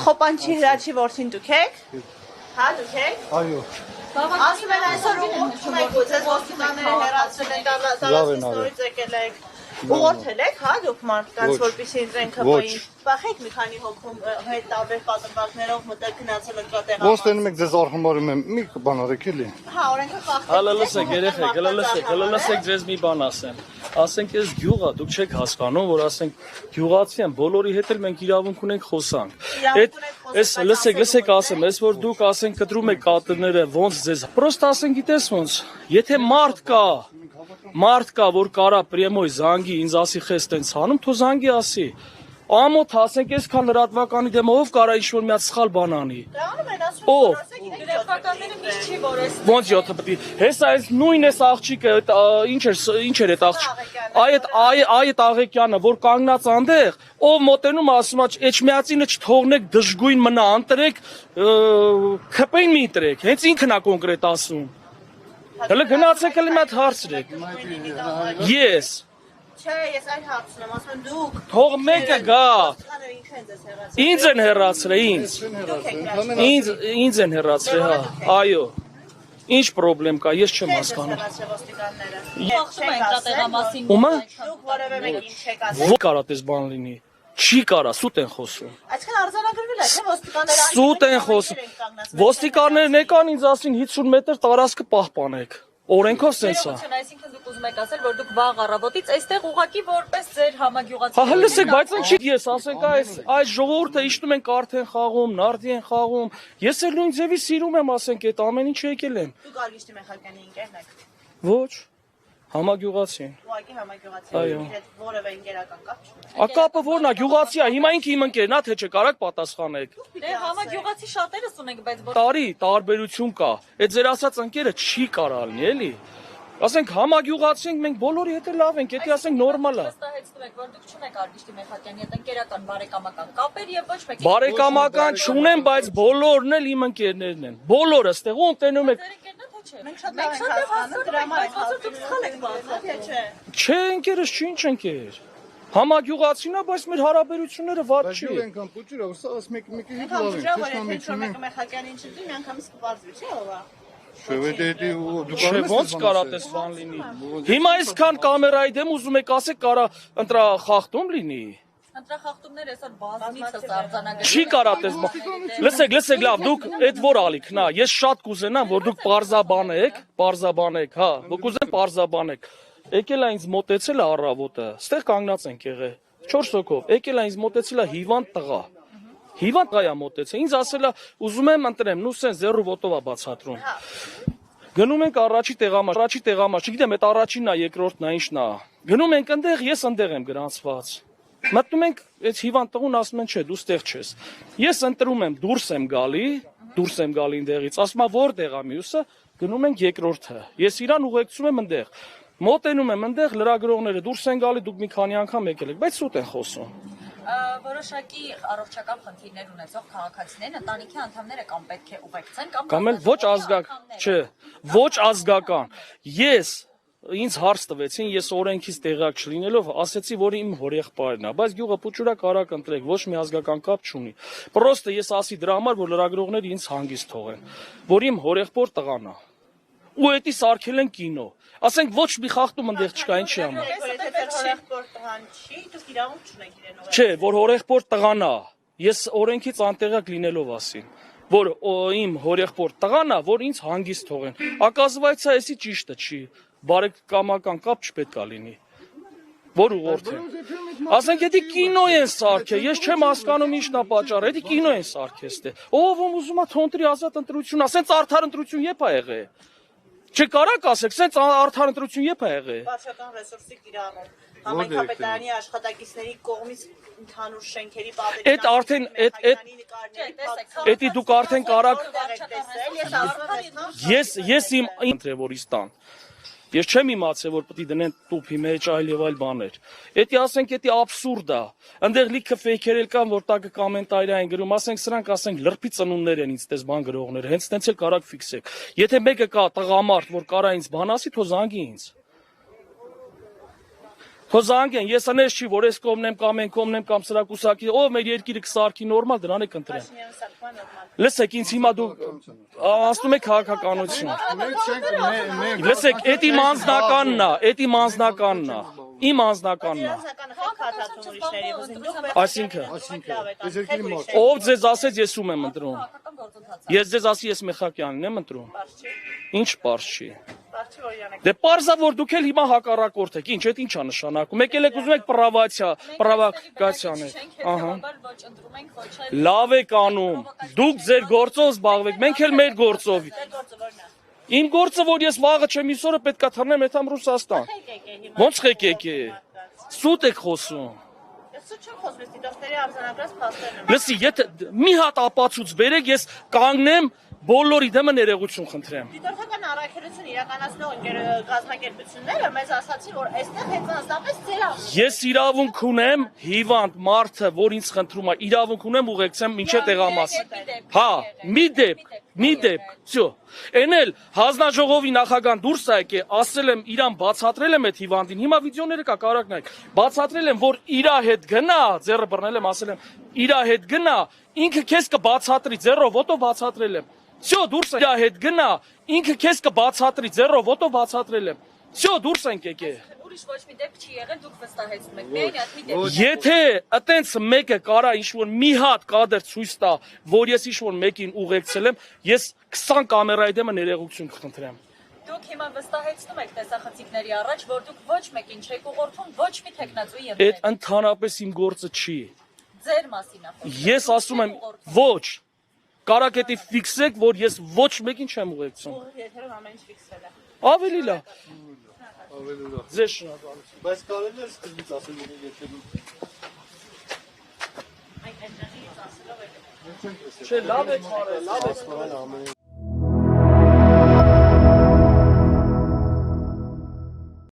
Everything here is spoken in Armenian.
Խոպանչի հրաչի որդին դուք եք։ Հա, դուք եք։ Այո։ Ասում են այսօր ուղղորդում եք, ձեզ ոստիկանները հեռացրել են, տարածքից եկել եք։ Ուղղորդել եք, հա, դուք մարդկանց, որպեսզի ընտրեն ԿՊ-ին։ Վախեք մի քանի հոգում հետ տարբեր պատրվակներով մտել գնացել ընտրատեղամաս։ Ոստանում եք ձեզ արխմարում եմ, մի բան արեք էլի։ Հա, օրենքը խախտել։ Հələ լսեք, երեխեք, հələ լսեք ձեզ մի բան ասեմ։ Ասենք ես գյուղա, դուք չեք հասկանում, որ ասենք գյուղացի եմ, բոլորի հետ էլ մենք իրավունք ունենք խոսանք։ Այս լսեք ասեմ, ես որ դուք ասենք կտրում եք կատները, ոնց ձեզ։ Պրոստը ասենք գիտես ոնց, եթե մարդ կա, որ կարա պրեմոյ զանգի ինձ ասի խես տենց հանում, թո զանգի ասի։ Ամոթ ասենք այսքան լրատվականի դեմ ով կարա ինչ-որ մի հատ սխալ բան անի։ Ով։ Գրեփականները միշտ չի որ այս Ոնց 7 պետք է։ Հեսա այս նույն էս աղջիկը ինչ էր այդ աղջիկ։ Այդ աղեկյանը, որ կանգնած անդեղ, ով մոտենում ասում է, «Էջմիածինը չթողնեք դժգույն մնա, անտրեք, քպեին մի ընտրեք»։ Հենց ինքն է կոնկրետ ասում։ Հələ գնացեք հələ մի հատ հարցրեք։ Ես։ Չէ, ես այլ հարցնում եմ, ասում եմ դուք։ Թող մեկը գա։ Ինչ են ձեզ հեռացրել։ Ինձ են հեռացրել, ինձ են հեռացրել, հա, այո։ Ինչ պրոբլեմ կա, ես չեմ հասկանում։ Ո՞ւմը։ Դուք որևէ մեկին չեք ասել։ Ո՞ր կարա տես բան լինի։ Չի կարա, սուտ են խոսում։ Այսքան արձանագրվել է, թե ոստիկանները Սուտ են խոսում։ Ոստիկաններն եկան ինձ ասին 50 մետր տարածքը պահպանեք։ Օրենքով սենց է։ Այսինքն դուք ուզում եք ասել, որ դուք վաղ առավոտից այստեղ ուղակի որպես ձեր համագյուղացի։ Հա լսեք, բայց ինչ ես ասենք այս ժողովուրդը իջնում են կարթ են խաղում, նարդի են խաղում։ Ես էլ նույն ձևի սիրում եմ ասենք այդ ամեն ինչ եկել եմ։ Դուք Արգիշտի Մեխակյանի ընկերն եք։ Ոչ։ Համագյուղացի։ Ուղղակի համագյուղացի եք, հետ որևէ ընկերական կապ չունեք։ Ակապը ո՞րն է, գյուղացի է, հիմա ինքը իմ ընկերն է, թե չէ, կարաք պատասխանեք։ Դե համագյուղացի շատերս ունենք, բայց Տարի տարբերություն կա։ Այդ ձեր ասած ընկերը չի կարա լինի, էլի։ Ասենք համագյուղացի ենք, մենք բոլորի հետ լավ ենք, եթե ասենք նորմալ է։ վստահեցնում եք, որ դուք չունեք Արգիշտի Մեխակյանի հետ ընկերական բարեկամական կապեր եւ ոչ մեկ։ Բարեկամական չունեմ, բայց բոլորն էլ իմ ընկերներն են։ Բոլորը ստեղ ու տենում եք։ Մենք շատ լավ ենք հասկանում, դրա համար դուք սխալ եք բացել, թե չէ։ Չէ, ընկերս չի, ինչ ընկեր։ Համագյուղացին է, բայց մեր հարաբերությունները վատ չի։ Բայց այնքան փոքր է, սա աս մեկի հետ Մենք լավ համոզում ենք, ենք, ճիշտ որ է, եթե Մեխակյանին չդի, միանգամից կբարձվի, չէ՞ ով է։ Շվեդի դու Չէ, ոնց կարա տես բան լինի։ Հիմա այսքան կամերայի դեմ ուզում եք ասեք կարա ընտրա խախտում լինի։ Ընտրախախտումներ այսօր բազմիցս արձանագրել։ Չի կարա տես բան։ Լսեք, լավ, դուք այդ որ ալիքն է, ես շատ կուզենամ, որ դուք պարզաբանեք, հա, դուք ուզեն պարզաբանեք։ Եկել է ինձ մոտեցել է առավոտը, ստեղ կանգնած ենք եղել 4 հոգով, եկել է ինձ մոտեցել է հիվանդ տղա։ Հիվանդ տղա է մոտեցել, ինձ ասել է ուզում եմ ընտրեմ, նուսեն զերու ոտով է բացատրում։ Գնում ենք առաջի տեղամաս, չգիտեմ, այդ առաջինն է, երկրորդն է, ինչն է։ Գնում ենք այնտեղ, ես այնտեղ եմ գրանցված։ Մտնում ենք, այդ հիվանդ տղուն ասում են, չէ, դու ստեղ չես։ Ես ընտրում եմ, դուրս եմ գալի այնտեղից, ասում է որտեղ է մյուսը, գնում ենք երկրորդը։ Ես իրան ուղեկցում եմ այնտեղ։ Մոտենում եմ այնտեղ, լրագրողները դուրս են գալի, դուք մի քանի անգամ եկել եք, բայց սուտ են խոսում։ Որոշակի առողջական խնդիրներ ունեցող քաղաքացիներն ընտանիքի անդամները կամ պետք է ուղեկցեն կամ էլ ոչ ազգական, չէ, ոչ ազգական։ Ինձ հարց տվեցին, ես օրենքից տեղյակ չլինելով, ասեցի, որ իմ հորեղբայրն է, բայց գյուղը պուճուրա կարակ ընտրեք, ոչ մի ազգական կապ չունի։ Պրոստը ես ասի դրա համար, որ լրագրողները ինձ հանգիստ թողեն, որ իմ հորեղբոր տղան է։ Ու էդի սարքել են կինո։ Ասենք ոչ մի խախտում ընդեղ չկա, ինչի համար։ Հորեղբոր տղան չի, դուք իրավունք չունեք իրեն ուղղել։ Չէ, որ հորեղբոր տղան է։ Ես օրենքից անտեղյակ լինելով ասին, որ իմ հորեղբոր տղան է, որ ինձ հանգիստ թողեն։ Ակազվայցա էսի ճիշտը չի։ Բարեկամական կապ չպետք է լինի։ Որ ուղղորդեն։ Ասենք եթե կինո են սարքել, ես չեմ հասկանում ինչն է պատճառը, եթե կինո են սարքել ստե։ Ով ուզում է թոնտրի ազատ ընտրություն, ասենց արդար ընտրություն եպ է եղել։ Չկարաք ասեք, սենց արդար ընտրություն եպ է եղել։ Վարչական ռեսուրսի կիրառում, համայնքապետարանի աշխատակիցների կողմից ընդհանուր շենքերի պատերին։ Այդ արդեն էդի դուք արդեն կարաք ես իմ ընտրևորից տան։ Ես չեմ իմացել, որ պետք է դնեն տուփի մեջ այլ եւ այլ բաներ։ Էդի ասենք, էդի աբսուրդ է։ Այնտեղ լիքը ֆեյքեր էլ կան, որ տակը կոմենտարի են գրում, ասենք սրանք ասենք լրբի ծնուններ են ինձ տես բան գրողներ, հենց տենց էլ կարաք ֆիքսեք։ Եթե մեկը կա տղամարդ, որ կարա ինձ բան ասի, թո զանգի ինձ։ Քո զանգեն, ես անես չի, որ ես կողմնեմ կամ են կողմնեմ կամ սրա կուսակի, ով մեր երկիրը կսարքի նորմալ դրանք կընտրեն։ Լսեք, ինձ հիմա դու ասում եք քաղաքականություն։ Լսեք, էդ իմ անձնականն է, էդ իմ անձնականն է։ Իմ անձնականն է։ Այսինքն, ով ձեզ ասեց ես ում եմ ընտրում։ Ես ձեզ ասի ես Մեխակյանին եմ ընտրում։ Ինչ պարզ չի։ Դե պարզա որ դուք էլ հիմա հակառակորդ եք, ինչ էդ ինչա նշանակում։ Եկել եք ուզում եք պրովոկացիա անել։ Ահա։ Լավ եք անում։ Դուք ձեր գործով զբաղվեք, մենք էլ մեր գործով։ Իմ գործը որ ես վաղը չեմ իսօրը պետքա թռնեմ հետամ Ռուսաստան։ Ոնց եկեք է։ Սուտ եք խոսում։ Լսի, եթե մի հատ ապացույց բերեք, ես կանգնեմ բոլորի դեմը ներողություն խնդրեմ։ Դիտորդական առաքելություն իրականացնող գազམ་ակերպությունները մեզ ասացին, որ այստեղ հետանձնապես ձեր Ես իրավունք ունեմ հիվանդ մարդը, որ ինձ խնդրում է, իրավունք ունեմ ուղեկցեմ ինչե տեղամաս։ Հա, մի դեպք, всё։ Էնել հանձնաժողովի նախագահան դուրս է եկել, ասել եմ իրան բացատրել եմ այդ հիվանդին, հիմա վիդեոները կա, կարակ նայեք։ Բացատրել եմ, որ իրա հետ գնա, ձեռը բռնել եմ, ասել եմ, իրա հետ գնա, ինքը քեզ կբացատրի, ձեռով ոտով բացատրել եմ։ Всё, դուրս իրա հետ գնա, ինքը քեզ կբացատրի, ձեռով ոտով բացատրել եմ։ Всё, դուրս ենք եկել։ Ուրիշ ոչ մի դեպք չի եղել, դուք վստահեցնում եք։ Միայն այդ մի դեպք։ Եթե այտենց մեկը կարա ինչ-որ մի հատ կադր ցույց տա, որ ես ինչ-որ մեկին ուղեկցել եմ, ես 20 կամերայի դեմը ներողություն կխնդրեմ։ Դուք հիմա վստահեցնում եք տեսախցիկների առաջ, որ դուք ոչ մեկին չեք ուղղորդում, ոչ մի տեխնացուի եւ։ Այդ ընդհանրապես իմ գործը չի։ Ձեր մասին է խոսքը։ Ես ասում եմ ոչ։ Կարակետի ֆիքսեք, որ ես ոչ մեկին չեմ ուղեկցում։ Եթերում ամեն ինչ ֆիքսել է։ Ավելի լավ։ Ձեզ շնորհակալություն։ Բայց կարելի է սկզբից ասել որ եթե Չէ, լավ է, լավ է։